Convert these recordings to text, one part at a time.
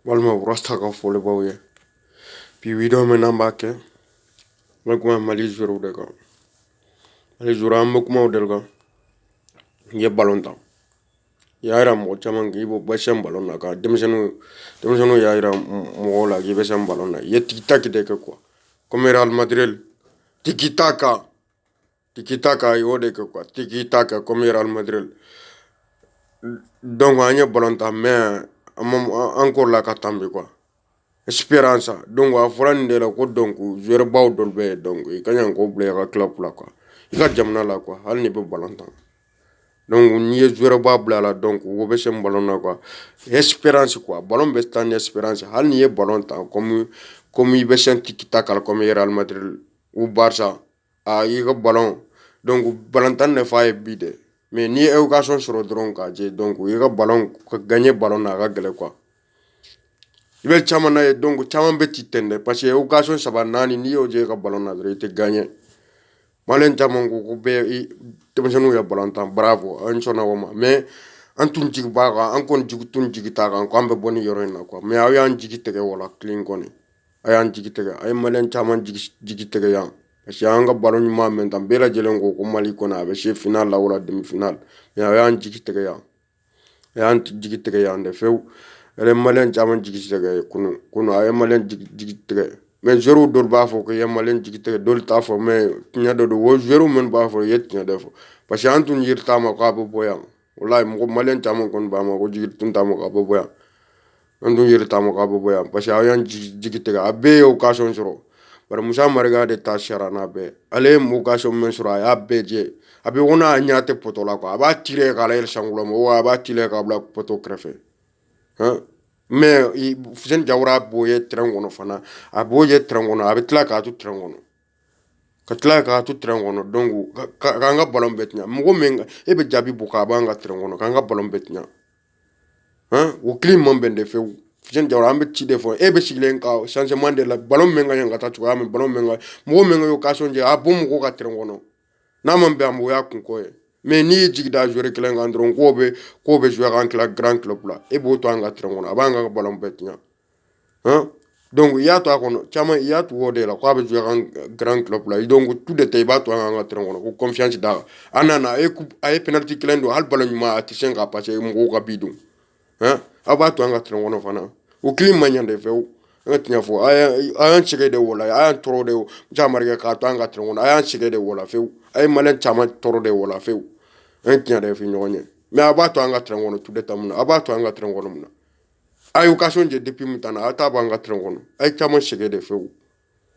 walma rasta ka fole bawye puis wido me nambake kuma mali zoro de ka mali zoro am kuma del ka ye ballon tan yaira mo chaman gi bo basam ballon na ka demsenu yaira mo la gi basam ballon na ye tiki tak de ka quoi comme Real Madrid tiki taka yo de ka quoi tiki taka comme Real Madrid donc anya ballon tan mais encore la ka tambi quoi espérance donc a foran de la ko donc joueur baw dol be donc i kanya ko ble ka club la quoi i ka jamna la quoi hal ni be ballon tan donc ni joueur ba bla la donc wo be sem ballon na quoi espérance quoi ballon be tan espérance hal ni ballon tan comme i be sen tiki taka comme Real Madrid ou Barça a i ka ballon donc ballon tan ne fa e bide mais ni occasion sur dron ka je donc i ka ballon ka gagner ballon na ka gele quoi ibe chama na donc chama be titende parce que occasion saba nani ni o je ka ballon na te gagner malen chama ko be temsenu ya ballon tan bravo an sona wama mais antun jig baga an kon jig tun jig ta kan ko ambe boni yoro na quoi mais ayan jig tege wala clean koni ayan jig tege ay malen chama jig tege ya parce que an ga ballon ma men tan bela jelen ko mali kona be che final la wala demi final mais ayan jig tege ya ayan jig tege ya nde few ele malen chaman jigi tege kuno ay malen jigi tege mais zéro dol ba fo ko malen jigi tege dol ta fo mais nya do wo zéro men ba fo yet nya defo parce que antun yirta ma ka bo boya wallahi mo malen chaman kon ba ma ko jigi tun ta ma ka bo boya antun yirta ma ka bo boya parce que ayan jigi tege abe occasion soro bar musa marga de ta sharana be ale mo occasion men soro ya beje abe wona nya te poto la ko aba tire ka la el sangulo mo aba tire ka bla poto krefe mais fusen jawra boye trengono fana a boye trengono a betla ka tu trengono ka tla ka tu trengono donc ka nga ballon betnya mo menga e be jabi buka ba nga trengono ka nga ballon betnya o clim mon bende fe fusen jawra ambe ci defo e be siglen ka changement de la ballon menga nga ta tu am ballon menga mo menga yo ka sonje a bom ko ka trengono na man be am ya kun ko mais ni jigda jouer kelen ngandron ko be jouer en grand club là e bo to anga trengono abanga ballon betnya donc ya to akono chama ya to wode la ko be jouer en grand club là donc tout de tay ba to anga trengono ko confiance da anana e penalty kelen do hal ballon ma ati senga passer mo ko bidum aba to anga trengono fana o clim manyande feu ngatinya fo ayan chige de wala ayan toro de jamarga ka to anga trengono ayan chige de wala feu ay malen chama toro de wala feu ngatinya de fi nyonye mais abato anga trengono tout de tamuna abato anga trengono muna ay occasion je depuis mutana ata ba anga trengono ay chama chige de feu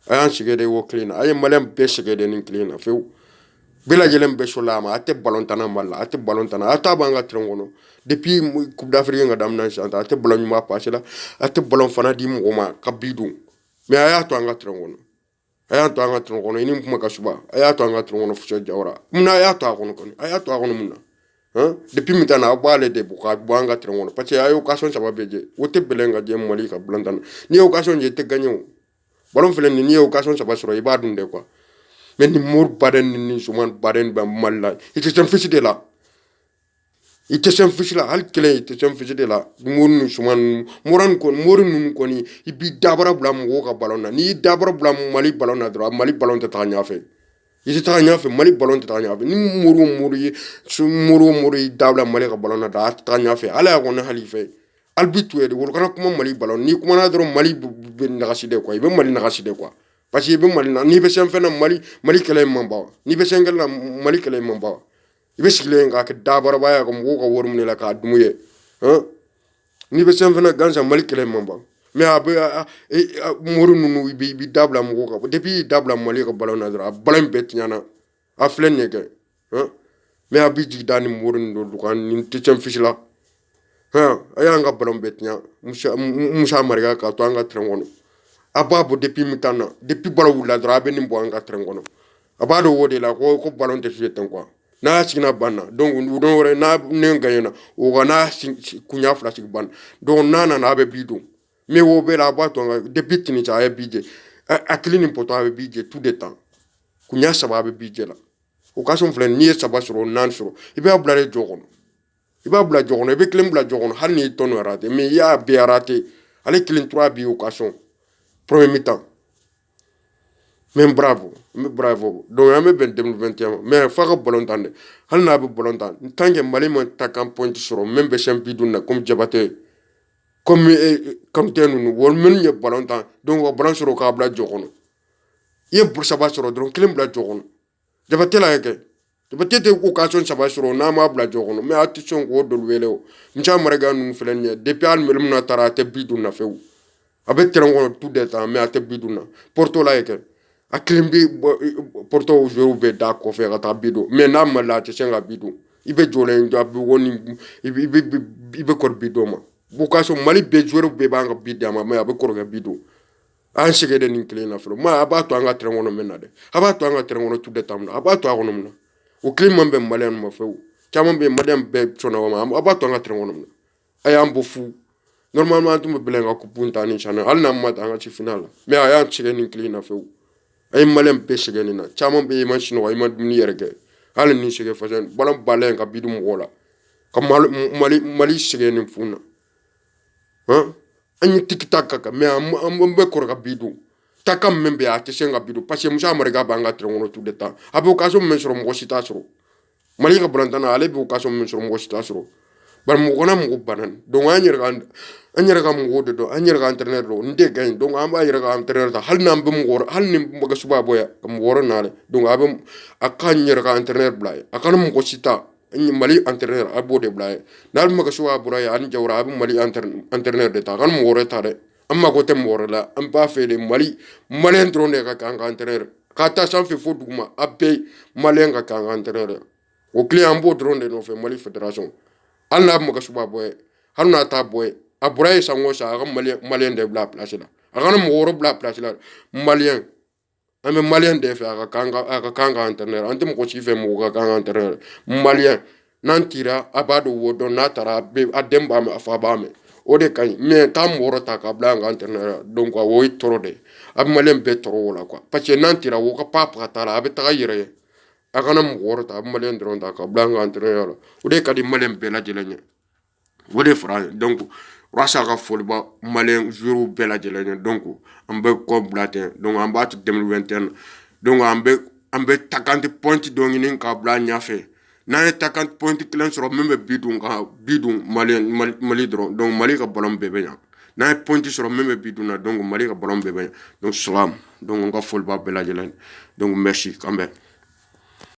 ayan chige de wo clean ay malen be chige de nin clean feu bila jelem be solama ate ballon tana malla ate ballon tana ata ba anga trengono depuis coupe d'Afrique nga damna chanta ate ballon ma passé la ate ballon fana di mo ma kabidu mais ayato anga trengono ayato anga trengono ini kuma kasuba ayato anga trengono fuso jawra muna ayato akono kon ayato akono muna depuis mitana abale de buka anga trengono parce que ayo occasion ça va beje wote belenga je mali ka blantana ni occasion je te gagné ballon felen ni occasion ça va sur ibadun de quoi mais ni mur baden ni suman baden ba malla ite sem fisi de la ite sem fisi la hal kele ite sem fisi de la murnu suman muran kon murnu kon ibi dabara blam wo ka ballon na ni dabara blam mali ballon na dra mali ballon ta tanya fe ite tanya fe mali ballon ta tanya fe ni muru yi dabla mali ka ballon na da tanya fe ala ko na halife albitu e de wol kana kuma mali ballon ni kuma na dro mali be nagasi de quoi ibe mali nagasi de quoi parce que ibe mali na ni be sem fe na mali kele mamba ni be sengel na mali kele mamba ibe sigle nga ke dabara baya ko mo ko worum ne la ka dumuye ni be sem fe na ganza mali kele mamba mais abe moru nunu bi dabla mo ko depuis dabla mali ko ballon na dra ballon bet nyana a flen ne ke mais abi jigdani moru ndo kan ni ticem fisila aya nga ballon bet nya musa mariga ka to anga trengono ababo depuis mitana depuis ballon la dra be ni bo anga trengono abado wode la ko ballon te fieten quoi na signa banna donc don wore na ne gayena o gana kunya flash ban donc nana na be bidu mais wo be la bato nga depuis tini cha bidje aklini poto abe bidje tout de temps kunya saba abe bidje la occasion flen ni saba suro nan suro ibe abla jogono ibe klem bla jogono hani tono rate mais ya be rate ale kilin 3 bi occasion premier mi-temps mais bravo donc on be ben 2021 mais fa ka ballon tan de hal na be ballon tan tant que Mali man ta kan point sur même be champion na comme Diabaté comme tenu wol men ye ballon tan donc o ballon sur ka bla jokono ye pour ça ba sur donc kilin bla jokono Diabaté la yake Diabaté te occasion ça ba sur na ma bla jokono mais attention ko do wele o ncha marga nu felen depuis al melum na tara te bidun na few abe terango tout de temps mais ate biduna Porto la yake a kilimbi Porto joueur be da ko fe ka bido mais na mala te senga bido ibe jole ndo abi woni ibe kor bido ma bukaso Mali be joueur be banga bidama mais abe kor ga bido an sege de nin kilena flo ma abato anga trengono menade abato anga trengono tout de temps abato agono mna o climat be malen ma few chama be madam be sona ma abato anga trengono ayam bofu normalement tu me belenga ko punta ni chana al na mata anga ci final mais ayam sege nin kilena few ay malem be sege ni na chama be man chino ay man ni yerge al ni sege fasen balam balen ka bidu mo wala ka mali sege ni funa hein anyi tiktak kaka mais am be kor ka bidu takam membe a te senga bidu parce que musa marga banga trengono tout de temps abe occasion men sur mo sita suro mali ka brantana ale be occasion men sur mo sita suro bar mo gona mo banan donc anyira ga mo de do anyira ga entraîneur do nde gagne donc amba anyira ga entraîneur da hal nam be mo gor hal ni mo ga suba boya mo woro nale donc abe akanyira ga entraîneur blay akana mo sita Mali entraîneur abo de blay dal ma ga suba buraya an jawra abe Mali entraîneur de ta kan mo woro tare amma ko tem woro la am ba fe de Mali entraîneur de ka kan entraîneur ka ta san fe fo duguma abe Mali ga kan entraîneur o client bo drone de no fe Mali fédération al na mo ga suba boy har na ta boy aburaye sango sa ga malien de bla place la aga mo woro bla place la malien ame malien de fe aga kanga entraîneur antum ko ci fe mo ga kanga entraîneur malien nan tira abado wodo na tara be ademba me afaba me o de kan mais tam woro ta ka bla nga entraîneur donc wa woy toro de ab malien be toro wala quoi parce que nan tira wo ka papa tara abe ta yire aga na mo woro ta malien dron ta ka bla nga entraîneur o de ka di malien be la jelenya o de fra donc rasa ka folba malien joueur bela jelenya donc ambe ko blaten donc amba 2021 donc ambe 50 points donc ni ka bla nyafe na 50 points clan sur même bidun mali dron donc mali ka ballon bebe nya na point sur même bidun donc mali ka ballon bebe donc salam donc on ka folba bela jelenya donc merci kambe